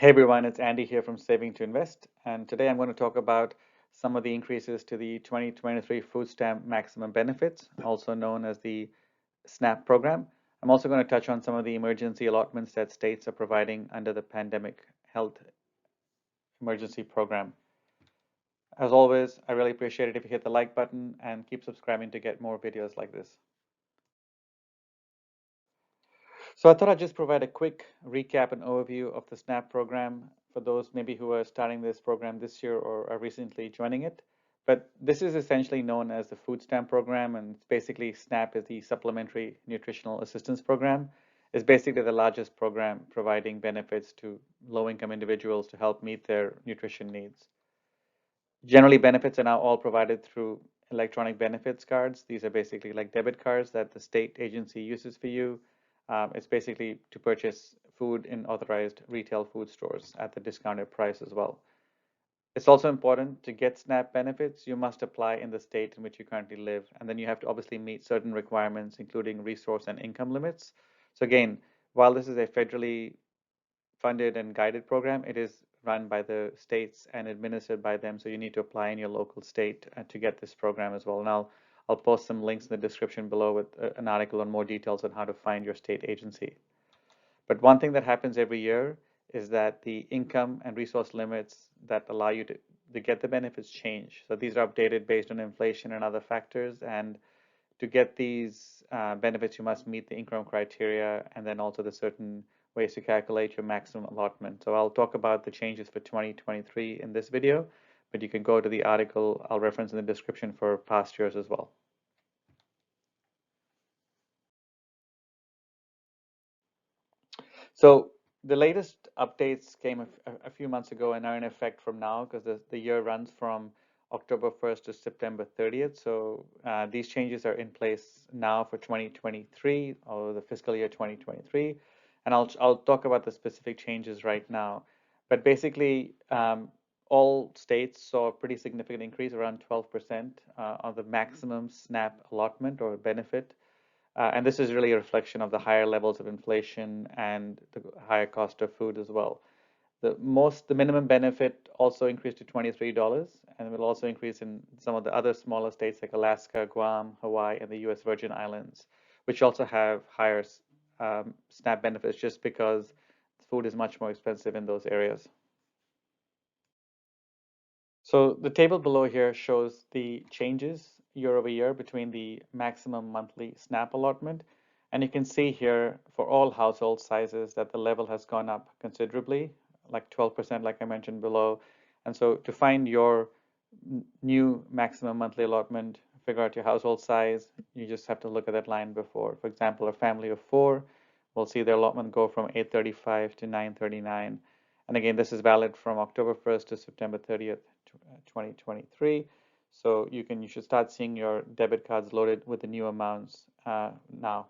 Hey everyone, it's Andy here from Saving to Invest, and today I'm going to talk about some of the increases to the 2023 food stamp maximum benefits, also known as the SNAP program. I'm also going to touch on some of the emergency allotments that states are providing under the pandemic health emergency program. As always, I really appreciate it if you hit the like button and keep subscribing to get more videos like this. So I thought I'd just provide a quick recap and overview of the SNAP program for those maybe who are starting this program this year or are recently joining it. But this is essentially known as the food stamp program, and it's basically SNAP is the Supplementary Nutritional Assistance Program. It's basically the largest program providing benefits to low-income individuals to help meet their nutrition needs. Generally, benefits are now all provided through electronic benefits cards. These are basically like debit cards that the state agency uses for you. It's basically to purchase food in authorized retail food stores at the discounted price as well. It's also important to get SNAP benefits. You must apply in the state in which you currently live, and then you have to obviously meet certain requirements, including resource and income limits. So again, while this is a federally funded and guided program, it is run by the states and administered by them. So you need to apply in your local state to get this program as well. And I'll post some links in the description below with an article on more details on how to find your state agency. But one thing that happens every year is that the income and resource limits that allow you to get the benefits change. So these are updated based on inflation and other factors. And to get these benefits, you must meet the income criteria and then also the certain ways to calculate your maximum allotment. So I'll talk about the changes for 2023 in this video, but you can go to the article I'll reference in the description for past years as well. So the latest updates came a few months ago and are in effect from now because the year runs from October 1st to September 30th. So these changes are in place now for 2023 or the fiscal year 2023. And I'll talk about the specific changes right now. But basically, all states saw a pretty significant increase, around 12% on the maximum SNAP allotment or benefit. And this is really a reflection of the higher levels of inflation and the higher cost of food as well. The minimum benefit also increased to $23, and will also increase in some of the other smaller states like Alaska, Guam, Hawaii, and the U.S. Virgin Islands, which also have higher SNAP benefits just because food is much more expensive in those areas. So the table below here shows the changes year over year between the maximum monthly SNAP allotment. And you can see here for all household sizes that the level has gone up considerably, like 12%, like I mentioned below. And so to find your new maximum monthly allotment, figure out your household size, you just have to look at that line before. For example, a family of four will see their allotment go from 835 to 939. And again, this is valid from October 1st to September 30th, 2023. So you should start seeing your debit cards loaded with the new amounts now.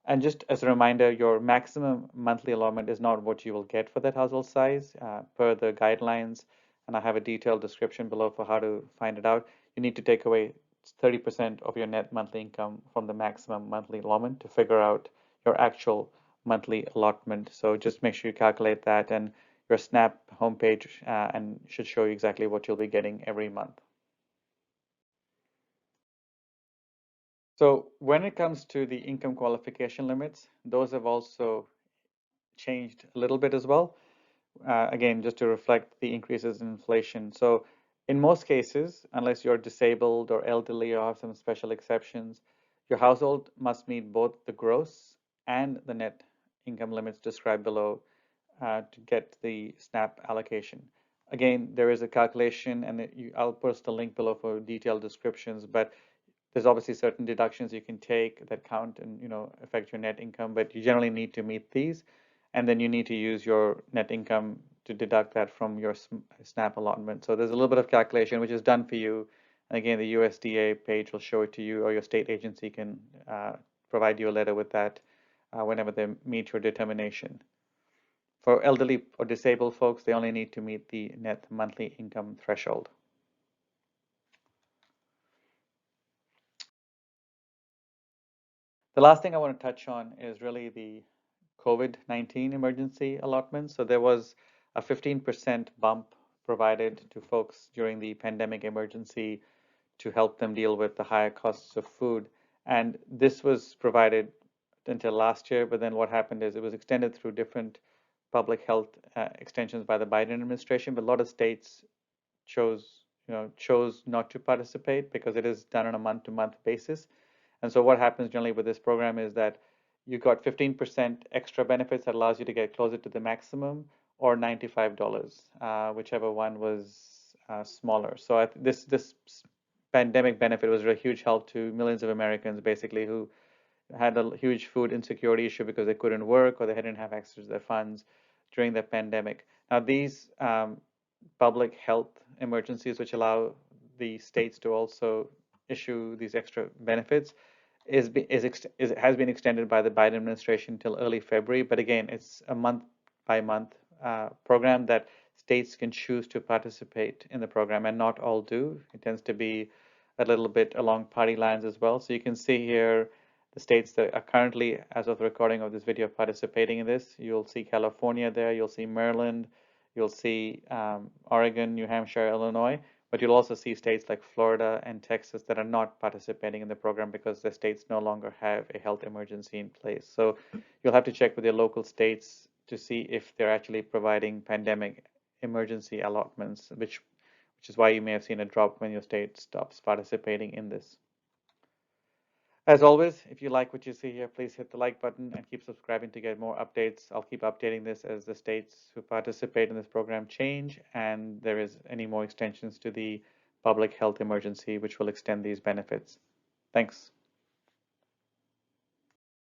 And just as a reminder, your maximum monthly allotment is not what you will get for that household size per the guidelines. And I have a detailed description below for how to find it out. You need to take away 30% of your net monthly income from the maximum monthly allotment to figure out your actual monthly allotment. So just make sure you calculate that, and your SNAP homepage and should show you exactly what you'll be getting every month. So when it comes to the income qualification limits, those have also changed a little bit as well. Again, just to reflect the increases in inflation. So in most cases, unless you're disabled or elderly or have some special exceptions, your household must meet both the gross and the net income limits described below to get the SNAP allocation. Again, there is a calculation, and I'll post a link below for detailed descriptions, but there's obviously certain deductions you can take that count and affect your net income, but you generally need to meet these, and then you need to use your net income to deduct that from your SNAP allotment. So there's a little bit of calculation which is done for you, and again, the USDA page will show it to you, or your state agency can provide you a letter with that whenever they meet your determination. For elderly or disabled folks, they only need to meet the net monthly income threshold. The last thing I want to touch on is really the COVID-19 emergency allotment. So there was a 15% bump provided to folks during the pandemic emergency to help them deal with the higher costs of food. And this was provided until last year, but then what happened is it was extended through different public health extensions by the Biden administration, but a lot of states chose not to participate because it is done on a month-to-month basis. And so what happens generally with this program is that you got 15% extra benefits that allows you to get closer to the maximum, or $95, whichever one was smaller. So this pandemic benefit was a huge help to millions of Americans, basically, who had a huge food insecurity issue because they couldn't work or they didn't have access to their funds during the pandemic. Now, these public health emergencies, which allow the states to also issue these extra benefits, has been extended by the Biden administration till early February. But again, it's a month by month program that states can choose to participate in the program, and not all do. It tends to be a little bit along party lines as well. So you can see here the states that are currently, as of the recording of this video, participating in this. You'll see California there, you'll see Maryland, you'll see Oregon, New Hampshire, Illinois, but you'll also see states like Florida and Texas that are not participating in the program because the states no longer have a health emergency in place. So you'll have to check with your local states to see if they're actually providing pandemic emergency allotments, which is why you may have seen a drop when your state stops participating in this. As always, if you like what you see here, please hit the like button and keep subscribing to get more updates. I'll keep updating this as the states who participate in this program change and there is any more extensions to the public health emergency, which will extend these benefits. Thanks.